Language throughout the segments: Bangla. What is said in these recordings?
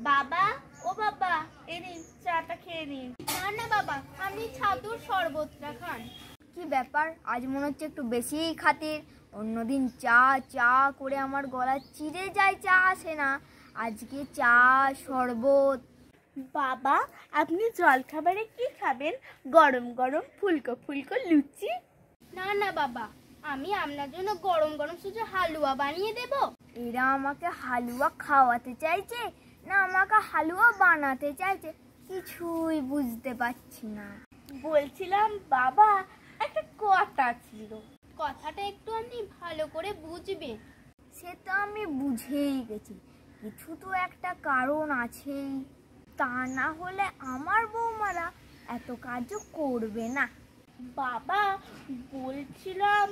বাবা, ও বাবা, এই নিন চাটা খেয়ে নিন। না না বাবা, আপনি ছাতুর শরবতটা খান। কি ব্যাপার, আজ মনে হচ্ছে একটু বেশিই খাতির। অন্যদিন চা চা করে আমার গলা চিড়ে যায়, চা আসে না। আজকে চা শরবত। বাবা, আপনি জল খাবারে কি খাবেন? গরম গরম ফুলকো ফুলকো লুচি? না না বাবা, আমি আপনার জন্য গরম গরম শুধু হালুয়া বানিয়ে দেব। এরা আমাকে হালুয়া খাওয়াতে চাইছে না আমাকে হালুয়া বানাতে চাইছে, কিছুই বুঝতে পারছি না। বলছিলাম বাবা, একটা কথা ছিল। কথাটা একটু আপনি ভালো করে বুঝবেন। সে তো আমি বুঝেই গেছি, কিছু তো একটা কারণ আছেই, তা না হলে আমার বৌমারা এত কাজও করবে না। বাবা, বলছিলাম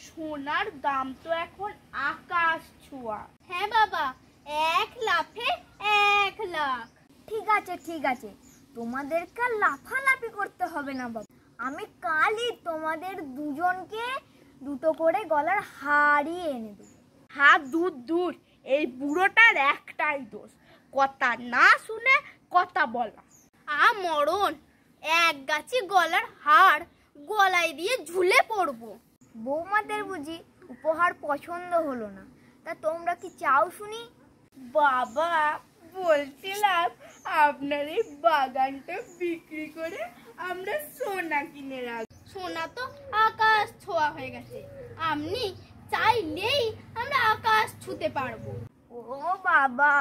সোনার দাম তো এখন আকাশ ছোঁয়া। হ্যাঁ বাবা, 1 লাফে 1 লাখ। ঠিক আছে ঠিক আছে, তোমাদেরকে লাফালাফি করতে হবে না বাবা। আমি কালই তোমাদের দুজনকে দুটো করে গলার হাড়ি এনে দেবো। হ্যাঁ, দূর দূর, এই বুড়োটার একটাই দোষ, কথা না শুনে কথা বলা। মরণ, এক গাছি গলার হাড় গলায় দিয়ে ঝুলে পড়বো। বৌমাদের বুঝি উপহার পছন্দ হলো না, তা তোমরা কি চাও শুনি? বাবা, বলছিলাম আপনার এই বাগানটা বিক্রি করে আমরা সোনা কিনে রাখবো। সোনা তো আকাশ ছোঁয়া হয়ে গেছে, আপনি চাইলেই আমরা আকাশ ছুঁতে পারবো। ও বাবা,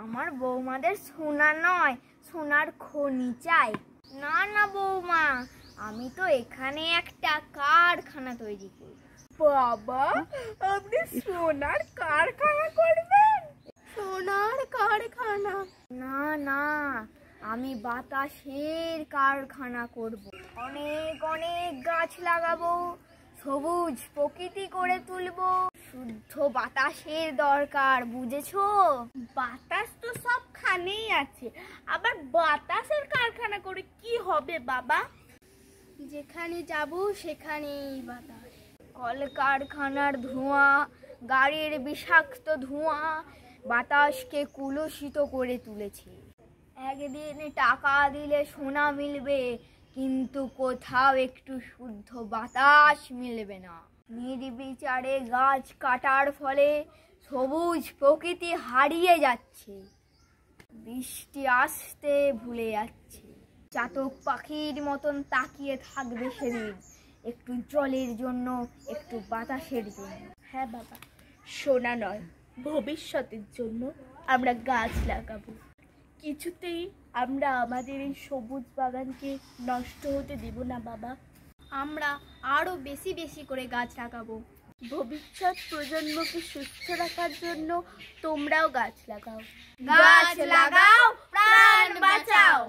আমার বৌমাদের সোনা নয়, সোনার খনি চাই। না না বৌমা, আমি তো এখানে একটা কারখানা তৈরি করব। বাবা, আপনি সোনার কারখানা করবেন? সোনার কারখানা? না না, আমি বাতাসের কারখানা করব। অনেক অনেক গাছ লাগাবো, সবুজ প্রকৃতি করে তুলবো। শুদ্ধ বাতাসের দরকার, বুঝেছো? বাতাস তো সবখানেই আছে, আবার বাতাসের কারখানা করে কি হবে বাবা? যেখানে যাব সেখানেই বাতাস। কলকারখানার ধোঁয়া, গাড়ির বিষাক্ত ধোঁয়া বাতাসকে কুলুষিত করে তুলেছে। একদিন টাকা দিলে সোনা মিলবে, কিন্তু কোথাও একটু শুদ্ধ বাতাস মিলবে না। নির্বিচারে গাছ কাটার ফলে সবুজ প্রকৃতি হারিয়ে যাচ্ছে, বৃষ্টি আসতে ভুলে যাচ্ছে। চাতক পাখির মতন তাকিয়ে থাকবে সেদিন, একটু জলের জন্য, একটু বাতাসের জন্য। হ্যাঁ বাবা, সোনা নয়, ভবিষ্যতের জন্য আমরা গাছ লাগাবো। কিছুতেই আমরা আমাদের এই সবুজ বাগানকে নষ্ট হতে দেব না বাবা। আমরা আরো বেশি বেশি করে গাছ লাগাবো। ভবিষ্যৎ প্রজন্মকে সুস্থ রাখার জন্য তোমরাও গাছ লাগাও। গাছ লাগাও, প্রাণ বাঁচাও।